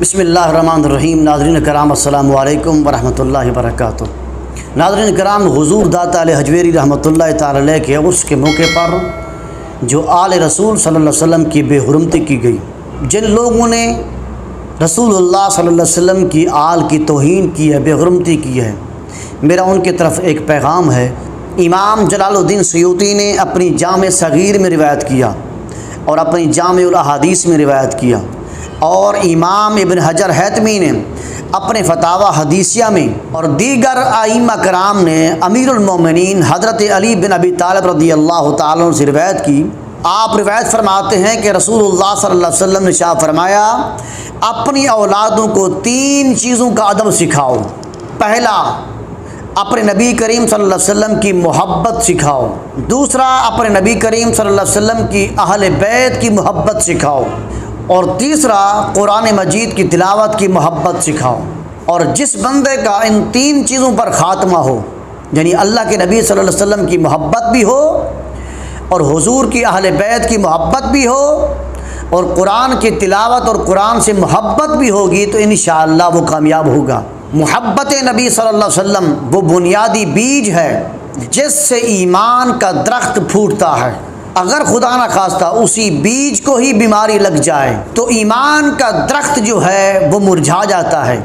بسم اللہ الرحمن الرحیم۔ ناظرین کرام السلام علیکم ورحمۃ اللہ وبرکاتہ۔ ناظرین کرام، حضور داتا علیہ حجویری رحمۃ اللہ تعالی علیہ کے عرس کے موقع پر جو آل رسول صلی اللہ علیہ وسلم کی بے حرمتی کی گئی، جن لوگوں نے رسول اللہ صلی اللہ علیہ وسلم کی آل کی توہین کی ہے، بے حرمتی کی ہے، میرا ان کی طرف ایک پیغام ہے۔ امام جلال الدین سیوطی نے اپنی جامع صغیر میں روایت کیا اور اپنی جامع الاحادیث میں روایت کیا، اور امام ابن حجر حیتمی نے اپنے فتاوی حدیثیہ میں، اور دیگر ائمہ کرام نے امیر المومنین حضرت علی بن ابی طالب رضی اللہ تعالیٰ عنہ سے روایت کی۔ آپ روایت فرماتے ہیں کہ رسول اللہ صلی اللہ علیہ وسلم نے ارشاد فرمایا، اپنی اولادوں کو 3 چیزوں کا ادب سکھاؤ۔ پہلا، اپنے نبی کریم صلی اللہ علیہ وسلم کی محبت سکھاؤ۔ دوسرا، اپنے نبی کریم صلی اللہ علیہ وسلم کی اہل بیت کی محبت سکھاؤ۔ اور تیسرا، قرآن مجید کی تلاوت کی محبت سکھاؤ۔ اور جس بندے کا ان 3 چیزوں پر خاتمہ ہو، یعنی اللہ کے نبی صلی اللہ علیہ وسلم کی محبت بھی ہو، اور حضور کی اہل بیت کی محبت بھی ہو، اور قرآن کی تلاوت اور قرآن سے محبت بھی ہوگی، تو انشاءاللہ وہ کامیاب ہوگا۔ محبت نبی صلی اللہ علیہ وسلم وہ بنیادی بیج ہے جس سے ایمان کا درخت پھوٹتا ہے۔ اگر خدا نہ خواستہ اسی بیج کو ہی بیماری لگ جائے تو ایمان کا درخت جو ہے وہ مرجھا جاتا ہے۔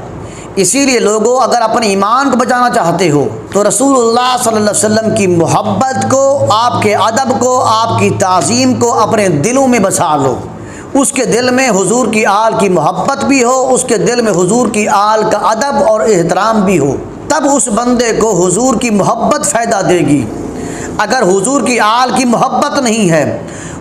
اسی لیے لوگوں، اگر اپنے ایمان کو بچانا چاہتے ہو تو رسول اللہ صلی اللہ علیہ وسلم کی محبت کو، آپ کے ادب کو، آپ کی تعظیم کو اپنے دلوں میں بسا لو۔ اس کے دل میں حضور کی آل کی محبت بھی ہو، اس کے دل میں حضور کی آل کا ادب اور احترام بھی ہو، تب اس بندے کو حضور کی محبت فائدہ دے گی۔ اگر حضور کی آل کی محبت نہیں ہے،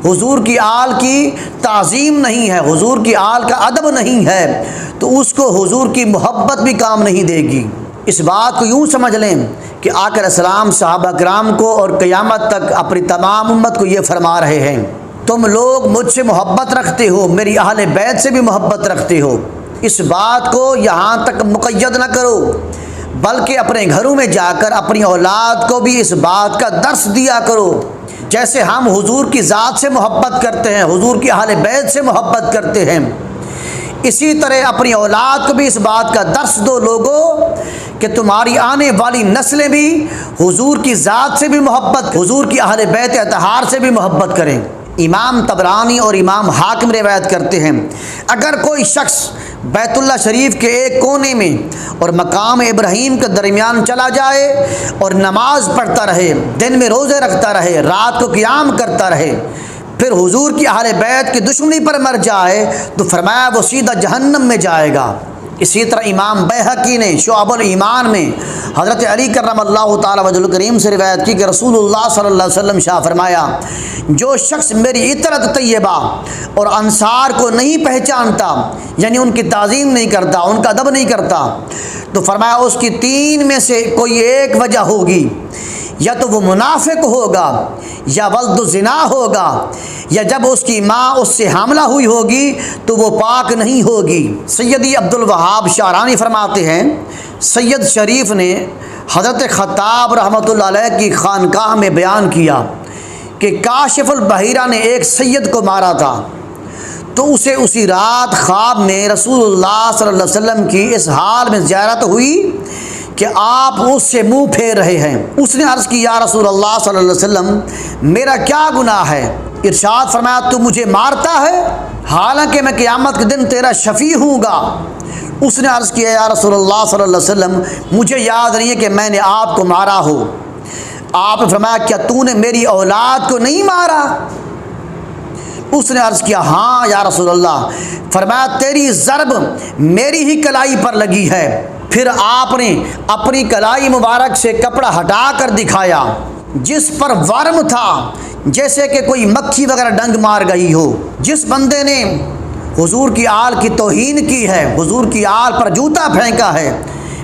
حضور کی آل کی تعظیم نہیں ہے، حضور کی آل کا ادب نہیں ہے، تو اس کو حضور کی محبت بھی کام نہیں دے گی۔ اس بات کو یوں سمجھ لیں کہ آقا علیہ السلام صحابہ کرام کو اور قیامت تک اپنی تمام امت کو یہ فرما رہے ہیں، تم لوگ مجھ سے محبت رکھتے ہو، میری اہل بیت سے بھی محبت رکھتے ہو۔ اس بات کو یہاں تک مقید نہ کرو، بلکہ اپنے گھروں میں جا کر اپنی اولاد کو بھی اس بات کا درس دیا کرو۔ جیسے ہم حضور کی ذات سے محبت کرتے ہیں، حضور کی اہل بیت سے محبت کرتے ہیں، اسی طرح اپنی اولاد کو بھی اس بات کا درس دو لوگوں کہ تمہاری آنے والی نسلیں بھی حضور کی ذات سے بھی محبت، حضور کی اہل بیت اطہار سے بھی محبت کریں۔ امام طبرانی اور امام حاکم روایت کرتے ہیں، اگر کوئی شخص بیت اللہ شریف کے ایک کونے میں اور مقام ابراہیم کے درمیان چلا جائے اور نماز پڑھتا رہے، دن میں روزے رکھتا رہے، رات کو قیام کرتا رہے، پھر حضور کی اہل بیت کی دشمنی پر مر جائے تو فرمایا وہ سیدھا جہنم میں جائے گا۔ اسی طرح امام بیہقی نے شعب الایمان میں حضرت علی کرم اللہ تعالی وجہ الکریم سے روایت کی کہ رسول اللہ صلی اللہ علیہ وسلم شاہ فرمایا، جو شخص میری عطرت طیبہ اور انصار کو نہیں پہچانتا، یعنی ان کی تعظیم نہیں کرتا، ان کا ادب نہیں کرتا، تو فرمایا اس کی 3 میں سے کوئی ایک وجہ ہوگی، یا تو وہ منافق ہوگا، یا ولد زنا ہوگا، یا جب اس کی ماں اس سے حاملہ ہوئی ہوگی تو وہ پاک نہیں ہوگی۔ سیدی عبد الوہاب شعرانی فرماتے ہیں، سید شریف نے حضرت خطاب رحمۃ اللہ علیہ کی خانقاہ میں بیان کیا کہ کاشف البحیرہ نے ایک سید کو مارا تھا، تو اسے اسی رات خواب میں رسول اللہ صلی اللہ علیہ وسلم کی اس حال میں زیارت ہوئی کہ آپ اس سے منہ پھیر رہے ہیں۔ اس نے عرض کی، یا رسول اللہ صلی اللہ علیہ وسلم، میرا کیا گناہ ہے؟ ارشاد فرمایا، تو مجھے مارتا ہے حالانکہ میں قیامت کے دن تیرا شفیع ہوں گا۔ اس نے عرض کیا، یا رسول اللہ صلی اللہ علیہ وسلم، مجھے یاد نہیں ہے کہ میں نے آپ کو مارا ہو۔ آپ نے فرمایا، کیا تو نے میری اولاد کو نہیں مارا؟ اس نے عرض کیا، ہاں یا رسول اللہ۔ فرمایا، تیری ضرب میری ہی کلائی پر لگی ہے۔ پھر آپ نے اپنی کلائی مبارک سے کپڑا ہٹا کر دکھایا جس پر ورم تھا، جیسے کہ کوئی مکھی وغیرہ ڈنگ مار گئی ہو۔ جس بندے نے حضور کی آل کی توہین کی ہے، حضور کی آل پر جوتا پھینکا ہے،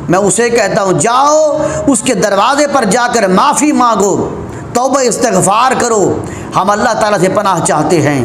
میں اسے کہتا ہوں جاؤ اس کے دروازے پر جا کر معافی مانگو، توبہ استغفار کرو، ہم اللہ تعالیٰ سے پناہ چاہتے ہیں۔